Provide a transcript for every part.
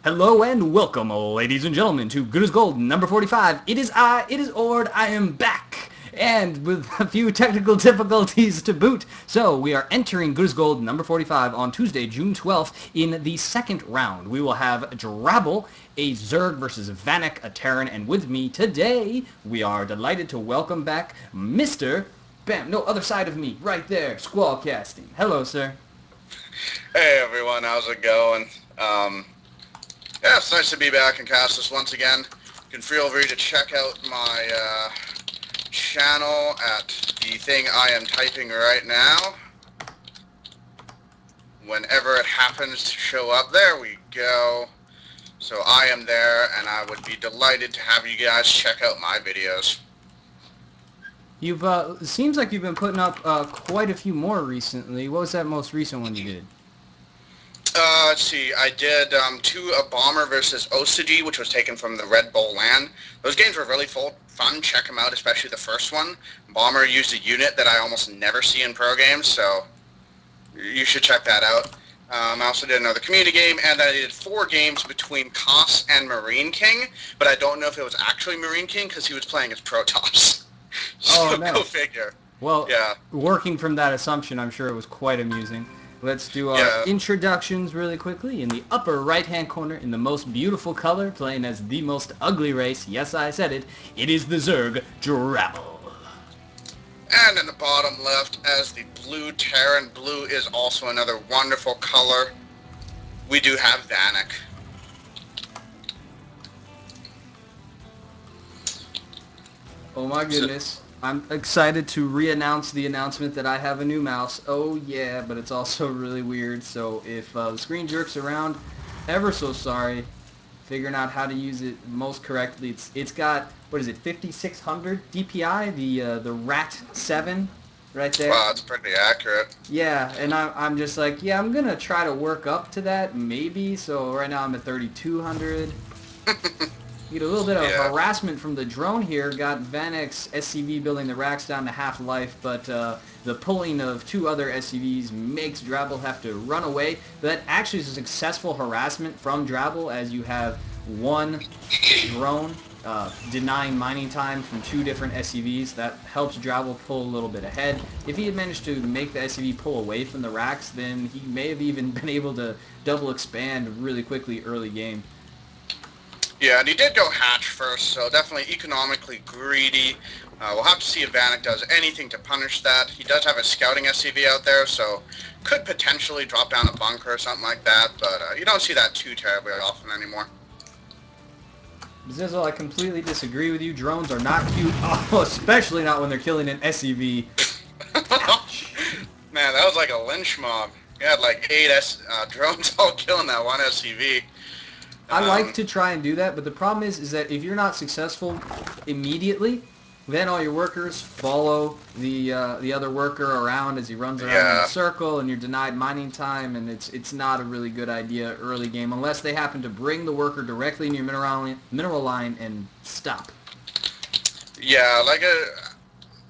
Hello and welcome, ladies and gentlemen, to Good as Gold number 45. It is OrD, I am back, and with a few technical difficulties to boot. So we are entering Good as Gold number 45 on Tuesday, June 12th. In the second round, we will have Drabble, a Zerg versus Vanek, a Terran, and with me today, we are delighted to welcome back Mr. Bam, no, other side of me, right there, SquallCasting. Hello, sir. Hey everyone, how's it going? Yeah, it's nice to be back in Castus once again. You can feel free to check out my channel at the thing I am typing right now. Whenever it happens to show up, there we go. So I am there, and I would be delighted to have you guys check out my videos. You've, seems like you've been putting up quite a few more recently. What was that most recent one you did? Let's see, I did a Bomber versus OrD, which was taken from the Red Bull LAN. Those games were really fun. Check them out, especially the first one. Bomber used a unit that I almost never see in pro games, so you should check that out. I also did another community game, and I did 4 games between Koss and Marine King, but I don't know if it was actually Marine King because he was playing as Protoss. So Oh, no. Go figure. Well, yeah. Working from that assumption, I'm sure it was quite amusing. Let's do our introductions really quickly. In the upper right-hand corner, in the most beautiful color, playing as the most ugly race, yes, I said it, it is the Zerg Drabble. And in the bottom left, as the blue Terran, blue is also another wonderful color, we do have Vanek. Oh my goodness. I'm excited to re-announce the announcement that I have a new mouse. Oh yeah, but it's also really weird, so if the screen jerks around, ever so sorry. Figuring out how to use it most correctly. It's got, what is it, 5600 DPI, the Rat 7 right there. Wow, that's pretty accurate. Yeah, and I'm just like, yeah, I'm gonna try to work up to that, maybe. So right now I'm at 3200. Get a little bit of harassment from the drone here. Got Vanek's SCV building the racks down to half-life, but the pulling of 2 other SCVs makes Drabble have to run away. But that actually is a successful harassment from Drabble, as you have 1 drone denying mining time from 2 different SCVs. That helps Drabble pull a little bit ahead. If he had managed to make the SCV pull away from the racks, then he may have even been able to double expand really quickly early game. Yeah, and he did go hatch first, so definitely economically greedy. We'll have to see if Vanek does anything to punish that. He does have a scouting SCV out there, so could potentially drop down a bunker or something like that, but you don't see that too terribly often anymore. Zizzle, I completely disagree with you. Drones are not cute, especially not when they're killing an SCV. Man, that was like a lynch mob. You had like 8 drones all killing that 1 SCV. I like to try and do that, but the problem is that if you're not successful immediately, then all your workers follow the other worker around as he runs around in a circle, and you're denied mining time, and it's not a really good idea early game unless they happen to bring the worker directly in your mineral line and stop. Yeah, like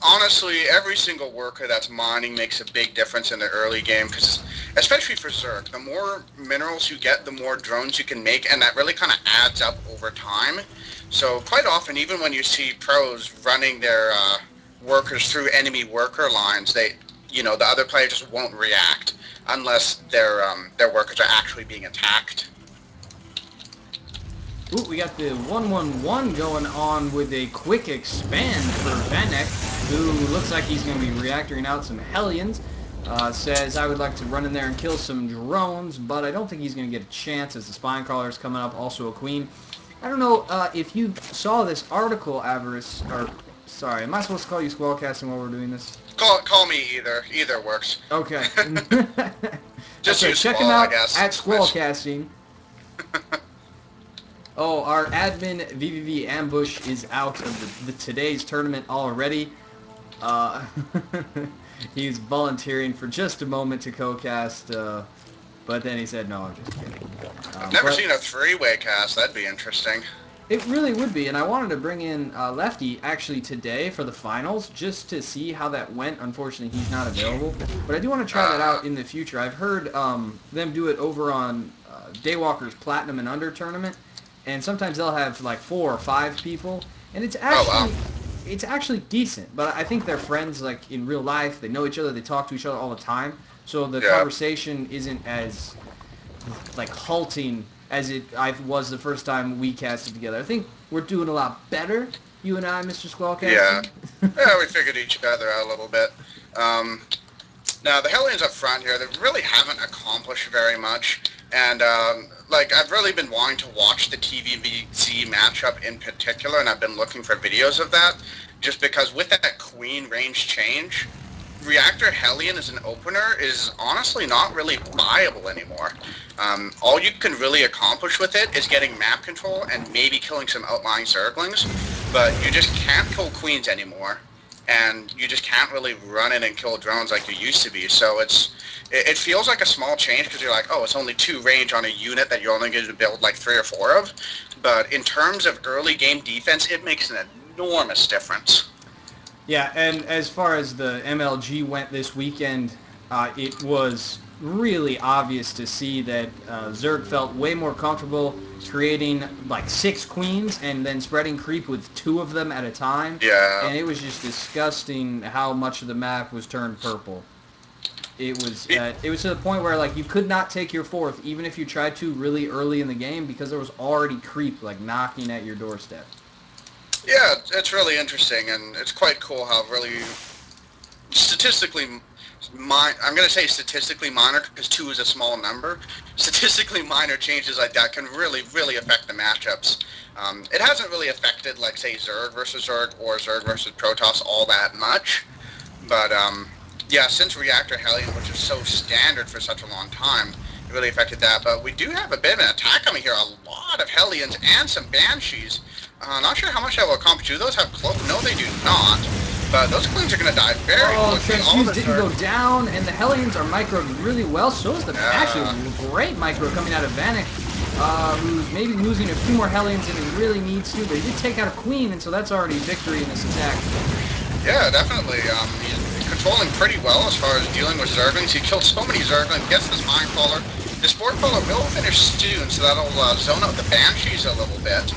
honestly, every single worker that's mining makes a big difference in the early game, because especially for Zerg, the more minerals you get, the more drones you can make, and that really kind of adds up over time. So quite often, even when you see pros running their workers through enemy worker lines, the other player just won't react unless their workers are actually being attacked. Ooh, we got the 1-1-1 going on with a quick expand for Vanek, who looks like he's going to be reactoring out some Hellions. Says, I would like to run in there and kill some drones, but I don't think he's going to get a chance as the Spine Crawler is coming up, also a Queen. I don't know if you saw this article, Avarice, or, sorry, am I supposed to call you SquallCasting while we're doing this? Call me either. Either works. Okay. Just use check Squall, him out I guess. at SquallCasting. Oh, our admin VVV Ambush is out of the today's tournament already. He's volunteering for just a moment to co-cast, but then he said, no, I'm just kidding. I've never seen a 3-way cast. That'd be interesting. It really would be, and I wanted to bring in Lefty actually today for the finals just to see how that went. Unfortunately, he's not available, but I do want to try that out in the future. I've heard them do it over on Daywalker's Platinum and Under tournament, and sometimes they'll have like 4 or 5 people, and it's actually decent. But I think they're friends like in real life. They know each other. They talk to each other all the time. So the conversation isn't as like halting as I was the first time we casted together. I think we're doing a lot better, you and I, Mr. SquallCasting. Yeah, we figured each other out a little bit. Now, the Hellions up front here, they really haven't accomplished very much. And, like, I've really been wanting to watch the TVZ matchup in particular, and I've been looking for videos of that, just because with that Queen range change, Reactor Hellion as an opener is honestly not really viable anymore. All you can really accomplish with it is getting map control and maybe killing some outlying Zerglings, but you just can't kill Queens anymore, and you just can't really run in and kill drones like you used to be. So it feels like a small change because you're like, oh, it's only 2 range on a unit that you're only going to build like 3 or 4 of, but in terms of early game defense, it makes an enormous difference. Yeah, and as far as the MLG went this weekend, it was really obvious to see that Zerg felt way more comfortable creating like 6 queens and then spreading creep with 2 of them at a time. Yeah. And it was just disgusting how much of the map was turned purple. It was to the point where like you could not take your 4th even if you tried to really early in the game because there was already creep like knocking at your doorstep. Yeah, it's really interesting, and it's quite cool how really statistically, I'm going to say statistically minor because 2 is a small number. Statistically minor changes like that can really, really affect the matchups. It hasn't really affected, like, say, Zerg versus Zerg or Zerg versus Protoss all that much, but yeah, since Reactor Hellion, which is so standard for such a long time, it really affected that. But we do have a bit of an attack coming here. A lot of Hellions and some Banshees. Not sure how much that will accomplish. Do those have cloak? No, they do not. But those Queens are going to die very quickly. Transfuse didn't go down, and the Hellions are microed really well. So is the actually great micro coming out of Vanek, who's maybe losing a few more Hellions than he really needs to. But he did take out a Queen, and so that's already victory in this attack. Yeah, definitely. He's controlling pretty well as far as dealing with Zerglings. He killed so many Zerglings, gets this Mind Crawler. The Spore Crawler will finish soon, so that'll zone out the Banshees a little bit.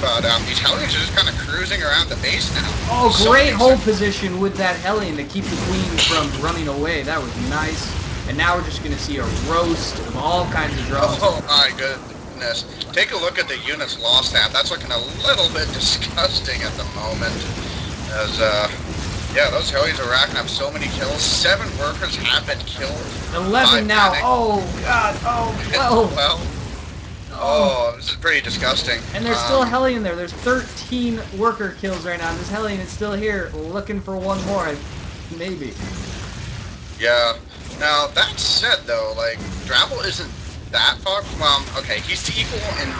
But these Hellions are just kind of cruising around the base now. Oh, great hold position with that Hellion to keep the Queen from running away. That was nice. And now we're just going to see a roast of all kinds of drones. Oh my goodness. Take a look at the units lost at. That's looking a little bit disgusting at the moment. As, yeah, those Hellions are racking up so many kills. 7 workers have been killed. 11 now. Panic. Oh, God. Oh, 12. Oh, this is pretty disgusting. And there's still a Hellion there. There's 13 worker kills right now. And this Hellion is still here looking for one more, maybe. Yeah. Now, that said, though, like, Drabble isn't that far. Well, okay, he's equal in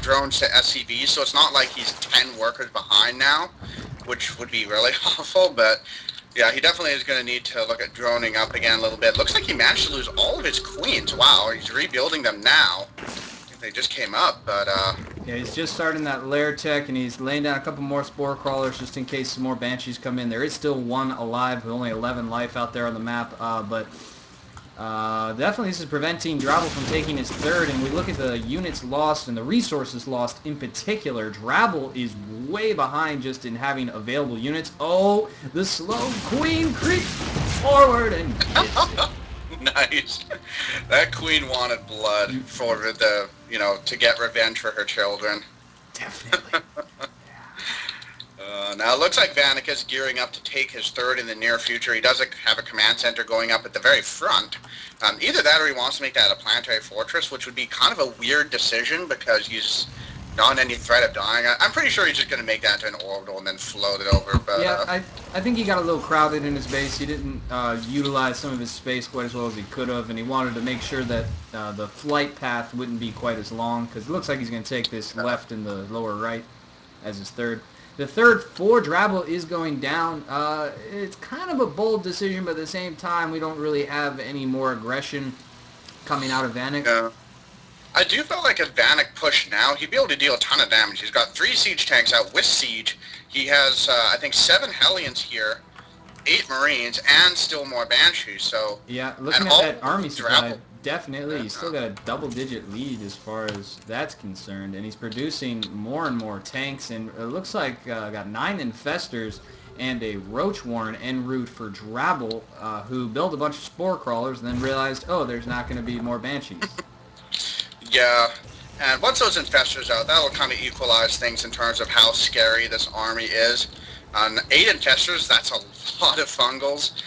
drones to SCVs, so it's not like he's 10 workers behind now, which would be really awful, but yeah, he definitely is going to need to look at droning up again a little bit. Looks like he managed to lose all of his Queens. Wow, he's rebuilding them now. They just came up, but yeah, he's just starting that lair tech, and he's laying down a couple more Spore Crawlers just in case some more Banshees come in. There is still 1 alive with only 11 life out there on the map, but definitely this is preventing Drabble from taking his 3rd, and we look at the units lost and the resources lost in particular. Drabble is way behind just in having available units. Oh, the slow Queen creeps forward and gets it. Nice. That Queen wanted blood for the, you know, to get revenge for her children. Definitely. Now it looks like Vanek is gearing up to take his 3rd in the near future. He does have a command center going up at the very front. Either that or he wants to make that a planetary fortress, which would be kind of a weird decision because he's not in any threat of dying. I'm pretty sure he's just going to make that into an orbital and then float it over. But, yeah, I think he got a little crowded in his base. He didn't utilize some of his space quite as well as he could have, and he wanted to make sure that the flight path wouldn't be quite as long, because it looks like he's going to take this left in the lower right as his 3rd. The 3rd for Drabble is going down. It's kind of a bold decision, but at the same time, we don't really have any more aggression coming out of Vanek. Yeah. I do feel like if Vanek pushed now, he'd be able to deal a ton of damage. He's got 3 siege tanks out with siege. He has, I think, 7 Hellions here, 8 Marines, and still more Banshees. So yeah, looking at that army supply, Definitely. He's still got a double-digit lead as far as that's concerned, and he's producing more and more tanks, and it looks like got 9 infestors and a roach warren en route for Drabble, who built a bunch of spore crawlers and then realized, oh, there's not going to be more banshees. Yeah, and once those infestors out, that'll kind of equalize things in terms of how scary this army is. 8 infestors, that's a lot of fungals.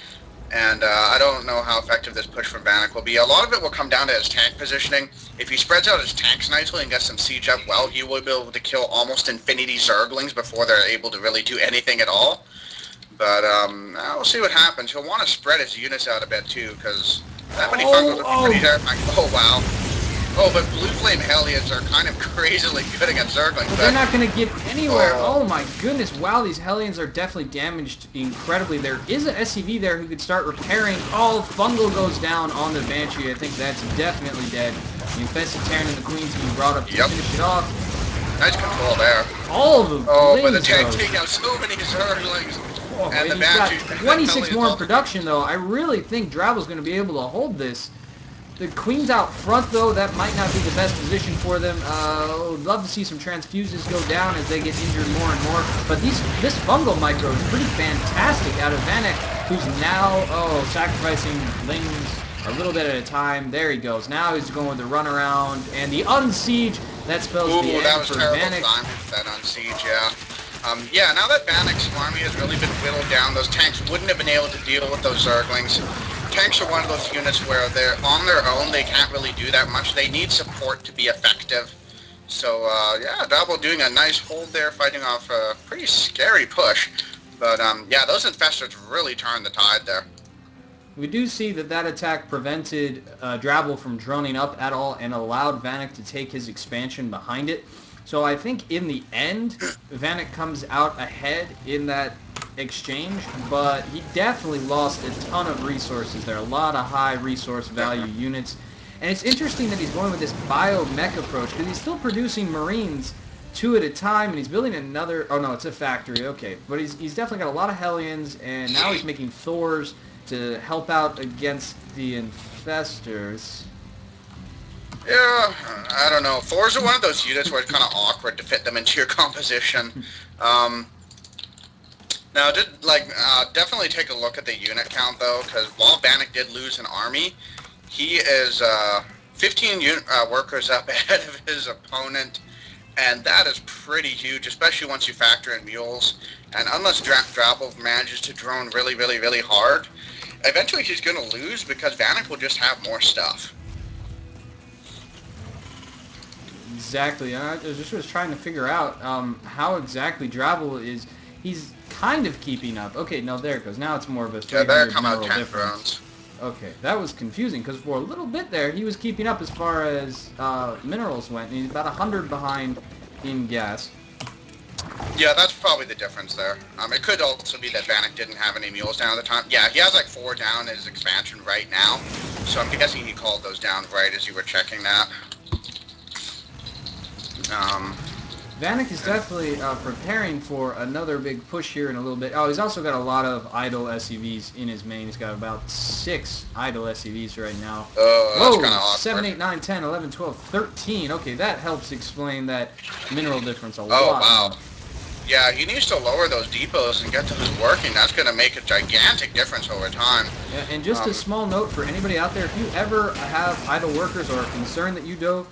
And I don't know how effective this push from Vanek will be. A lot of it will come down to his tank positioning. If he spreads out his tanks nicely and gets some siege up well, he will be able to kill almost infinity Zerglings before they're able to really do anything at all. But we'll see what happens. He'll want to spread his units out a bit too, because that many fungals would be pretty terrifying. Oh, wow. Oh, but Blue Flame Hellions are kind of crazily good against Zerglings. But they're not going to get anywhere. Oh my goodness. Wow, these Hellions are definitely damaged incredibly. There is an SCV there who could start repairing. Oh, Fungal goes down on the Banshee. I think that's definitely dead. The Infested Terran and the Queen's being brought up to finish it off. Nice control there. All of them. Oh, but the tank taking out so many Zerglings. Oh, and the Banshee. Got 26 more in production, though. I really think Drabble's going to be able to hold this. The Queen's out front, though. That might not be the best position for them. Would love to see some transfuses go down as they get injured more and more. But this fungal micro is pretty fantastic out of Vanek, who's now, sacrificing lings a little bit at a time. There he goes. Now he's going with the runaround and the unsiege. That spells the end that was for terrible Vanek. Time, that unsiege, yeah. Yeah, now that Vanek's army has really been whittled down, those tanks wouldn't have been able to deal with those Zerglings. Tanks are one of those units where they're on their own, they can't really do that much. They need support to be effective. So, yeah, Drabble doing a nice hold there, fighting off a pretty scary push. But, yeah, those infestors really turned the tide there. We do see that attack prevented Drabble from droning up at all and allowed Vanek to take his expansion behind it. So I think in the end, Vanek comes out ahead in that exchange, but he definitely lost a ton of resources. There are a lot of high resource value units. And it's interesting that he's going with this biomech approach, because he's still producing Marines 2 at a time, and he's building another... Oh, no, it's a factory. Okay. But he's definitely got a lot of Hellions, and now he's making Thors to help out against the infestors. Yeah, I don't know. Thors are one of those units where it's kind of awkward to fit them into your composition. Now, definitely take a look at the unit count, though, because while Vanek did lose an army, he is 15 workers up ahead of his opponent, and that is pretty huge, especially once you factor in mules. And unless Drabble manages to drone really, really, really hard, eventually he's going to lose because Vanek will just have more stuff. Exactly. I just was trying to figure out how exactly Drabble is. He's kind of keeping up. Okay, no, there it goes. Now it's more of a 300 mineral difference. Okay, that was confusing because for a little bit there, he was keeping up as far as minerals went. And he's about 100 behind in gas. Yeah, that's probably the difference there. It could also be that Vanek didn't have any mules down at the time. Yeah, he has like 4 down in his expansion right now. So I'm guessing he called those down right as you were checking that. Vanek is definitely preparing for another big push here in a little bit. Oh, he's also got a lot of idle SCVs in his main. He's got about 6 idle SCVs right now. That's kind of awkward. 7, 8, 9, 10, 11, 12, 13. Okay, that helps explain that mineral difference a lot. Oh, wow. Yeah, he needs to lower those depots and get those working. That's going to make a gigantic difference over time. Yeah, and just a small note for anybody out there, if you ever have idle workers or are concerned that you do,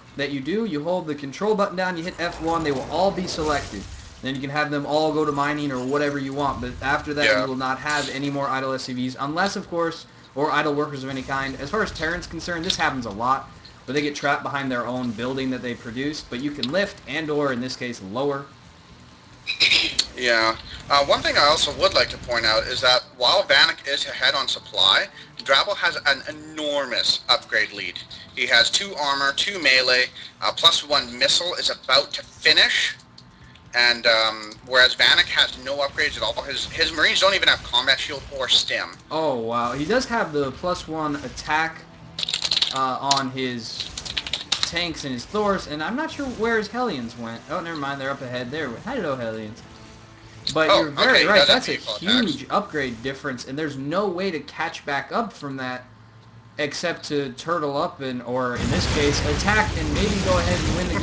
you hold the control button down, you hit F1, they will all be selected. Then you can have them all go to mining or whatever you want, but after that you will not have any more idle SCVs, unless, of course, or idle workers of any kind. As far as Terran's concerned, this happens a lot, but they get trapped behind their own building that they produced, but you can lift and or, in this case, lower. Yeah. One thing I also would like to point out is that while Vanek is ahead on supply, Drabble has an enormous upgrade lead. He has 2 armor, 2 melee, +1 missile is about to finish, and whereas Vanek has no upgrades at all. His Marines don't even have combat shield or stim. Oh, wow. He does have the +1 attack on his tanks and his Thors, and I'm not sure where his Hellions went. Oh, never mind, they're up ahead there. Hello, Hellions. But you're very right, that's a huge upgrade difference, and there's no way to catch back up from that except to turtle up and, or in this case, attack and maybe go ahead and win the game.